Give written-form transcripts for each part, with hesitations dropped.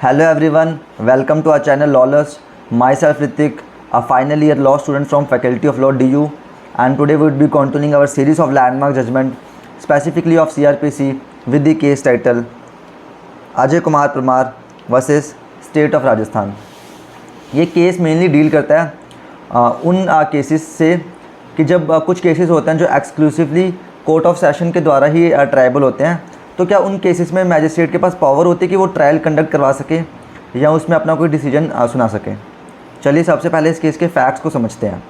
Hello everyone, welcome to our channel Lawless. Myself Ritik, a final year law student from Faculty of Law DU, and today we will be continuing our series of landmark judgment, specifically of CRPC, with the case title Ajay Kumar Parmar versus state of Rajasthan. ये case mainly deal करता है उन cases से कि जब कुछ cases होते हैं जो एक्सक्लूसिवली कोर्ट ऑफ सेशन के द्वारा ही ट्रायबल होते हैं, तो क्या उन केसेस में मैजिस्ट्रेट के पास पावर होती है कि वो ट्रायल कंडक्ट करवा सके या उसमें अपना कोई डिसीजन सुना सके। चलिए सबसे पहले इस केस के फैक्ट्स को समझते हैं।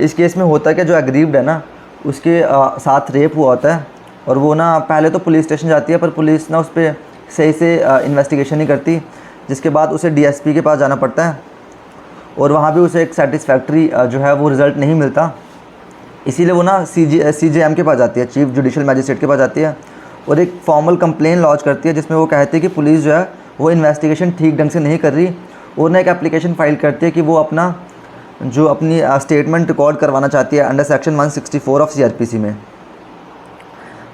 इस केस में होता है कि जो एग्रीव्ड है ना, उसके साथ रेप हुआ होता है और वो ना पहले तो पुलिस स्टेशन जाती है, पर पुलिस ना उस पर सही से इन्वेस्टिगेशन नहीं करती, जिसके बाद उसे डीएसपी के पास जाना पड़ता है और वहाँ भी उसे एक सेटिस्फैक्ट्री जो है वो रिज़ल्ट नहीं मिलता। इसीलिए वो ना सीजेएम के पास जाती है, चीफ जुडिशल मैजिस्ट्रेट के पास जाती है और एक फॉर्मल कंप्लेन लॉन्च करती है, जिसमें वो कहती है कि पुलिस जो है वो इन्वेस्टिगेशन ठीक ढंग से नहीं कर रही, और ना एक एप्लीकेशन फ़ाइल करती है कि वो अपनी स्टेटमेंट रिकॉर्ड करवाना चाहती है अंडर सेक्शन 164 ऑफ सीआरपीसी में।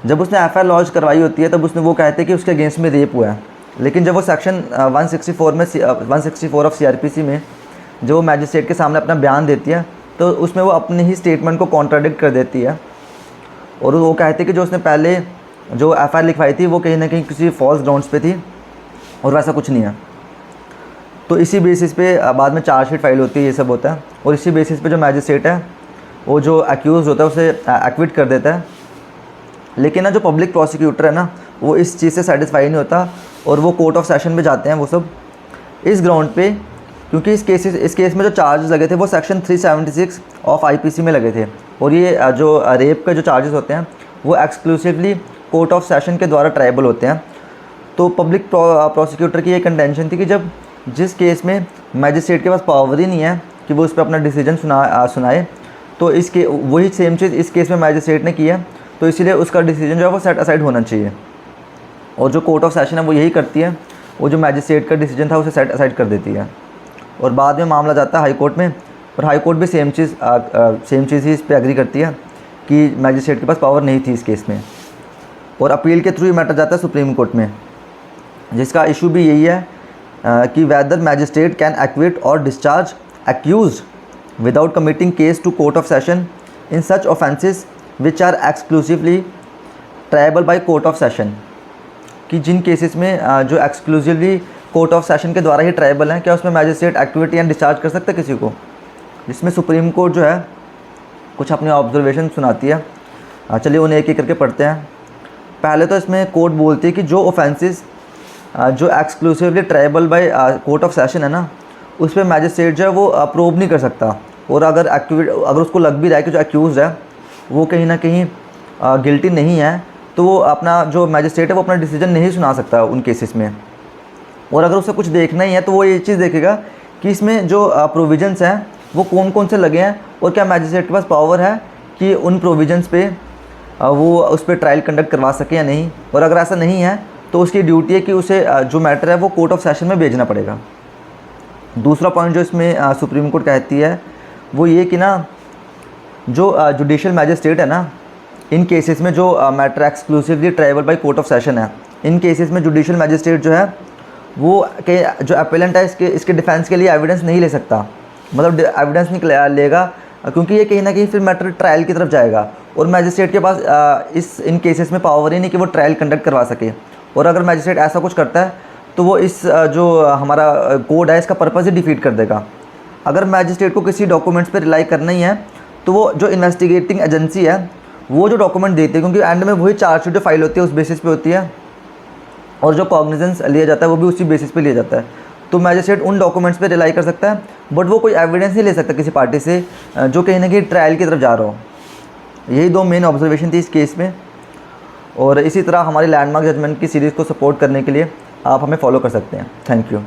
जब उसने एफआईआर लॉन्च करवाई होती है तब उसने वो कहते हैं कि उसके अगेंस्ट में रेप हुआ है, लेकिन जब वो सेक्शन 164 ऑफ सीआरपीसी में जो वो मैजिस्ट्रेट के सामने अपना बयान देती है, तो उसमें वो अपनी ही स्टेटमेंट को कॉन्ट्राडिक्ट कर देती है और वो कहते हैं कि जो उसने पहले जो एफआईआर लिखवाई थी वो कहीं ना कहीं किसी फॉल्स ग्राउंड्स पे थी और वैसा कुछ नहीं है। तो इसी बेसिस पे बाद में चार्जशीट फाइल होती है, ये सब होता है, और इसी बेसिस पे जो मैजिस्ट्रेट है वो जो एक्यूज़ होता है उसे एक्विट कर देता है। लेकिन ना जो पब्लिक प्रोसिक्यूटर है ना, वो इस चीज़ से सेटिस्फाई नहीं होता और वो कोर्ट ऑफ सेशन में जाते हैं वो सब इस ग्राउंड पे, क्योंकि इस केस में जो चार्जेस लगे थे वो सेक्शन 376 ऑफ आईपीसी में लगे थे, और ये जो रेप के जो चार्जेस होते हैं वो एक्सक्लूसिवली कोर्ट ऑफ सेशन के द्वारा ट्रायबल होते हैं। तो पब्लिक प्रोसिक्यूटर की ये कंटेंशन थी कि जिस केस में मैजिस्ट्रेट के पास पावर ही नहीं है कि वो उस पर अपना डिसीजन सुनाए, तो वही सेम चीज़ इस केस में मैजिस्ट्रेट ने की है, तो इसीलिए उसका डिसीजन जो है वो सेट असाइड होना चाहिए। और जो कोर्ट ऑफ सेशन है वो यही करती है, वो जो मैजिस्ट्रेट का डिसीजन था उसे सेट असाइड कर देती है और बाद में मामला जाता है हाई कोर्ट में, और हाई कोर्ट भी सेम चीज़ ही इस पर एग्री करती है कि मैजिस्ट्रेट के पास पावर नहीं थी इस केस में, और अपील के थ्रू ये मैटर जाता है सुप्रीम कोर्ट में, जिसका इशू भी यही है कि वेदर मैजिस्ट्रेट कैन एक्विट और discharge accused without committing case to court of session in such offences which are exclusively triable by court of session. कि जिन केसेस में जो एक्सक्लूसिवली कोर्ट ऑफ सेशन के द्वारा ही ट्रायबल हैं, क्या उसमें मैजिस्ट्रेट एक्विट या डिस्चार्ज कर सकता है किसी को, जिसमें सुप्रीम कोर्ट जो है कुछ अपनी ऑब्जर्वेशन सुनाती है। चलिए उन्हें एक एक करके पढ़ते हैं। पहले तो इसमें कोर्ट बोलती है कि जो ऑफेंसेस जो exclusively triable by court of session है ना, उस पर मैजिस्ट्रेट जो है वो प्रूव नहीं कर सकता, और अगर उसको लग भी रहा है कि जो एक्यूज़ है वो कहीं ना कहीं गिल्टी नहीं है, तो वो अपना जो मैजिस्ट्रेट है वो अपना डिसीजन नहीं सुना सकता उन केसेस में। और अगर उसे कुछ देखना ही है तो वो ये चीज़ देखेगा कि इसमें जो प्रोविजंस हैं वो कौन कौन से लगे हैं, और क्या मैजिस्ट्रेट के पास पावर है कि उन प्रोविजंस पे वो उस पर ट्रायल कंडक्ट करवा सके या नहीं। और अगर ऐसा नहीं है तो उसकी ड्यूटी है कि उसे जो मैटर है वो कोर्ट ऑफ सेशन में भेजना पड़ेगा। दूसरा पॉइंट जो इसमें सुप्रीम कोर्ट कहती है वो ये कि ना जो जुडिशल मैजिस्ट्रेट है ना, इन केसेस में जो matter exclusively triable by court of session है, इन केसेस में जुडिशल मैजिस्ट्रेट जो है वो जो अपेलेंट है इसके डिफेंस के लिए एविडेंस नहीं ले सकता, मतलब एविडेंस नहीं लेगा, क्योंकि ये कहीं ना कहीं फिर मैटर ट्रायल की तरफ जाएगा, और मैजिस्ट्रेट के पास इन केसेस में पावर ही नहीं कि वो ट्रायल कंडक्ट करवा सके। और अगर मैजिस्ट्रेट ऐसा कुछ करता है तो वो इस जो हमारा कोड है इसका पर्पज़ ही डिफीट कर देगा। अगर मैजिस्ट्रेट को किसी डॉक्यूमेंट्स पे रिलाई करना ही है तो वो जो इन्वेस्टिगेटिंग एजेंसी है वो जो डॉक्यूमेंट देती है, क्योंकि एंड में वही चार्जशीट जो फाइल होती है उस बेसिस पे होती है, और जो कॉग्निजेंस लिया जाता है वो भी उसी बेसिस पे लिया जाता है। तो मैजिस्ट्रेट उन डॉक्यूमेंट्स पे रिलाई कर सकता है, बट वो कोई एविडेंस नहीं ले सकता किसी पार्टी से जो कहीं ना कहीं ट्रायल की तरफ जा रहा हो। यही दो मेन ऑब्जर्वेशन थी इस केस में। और इसी तरह हमारी लैंडमार्क जजमेंट की सीरीज़ को सपोर्ट करने के लिए आप हमें फॉलो कर सकते हैं। Thank you.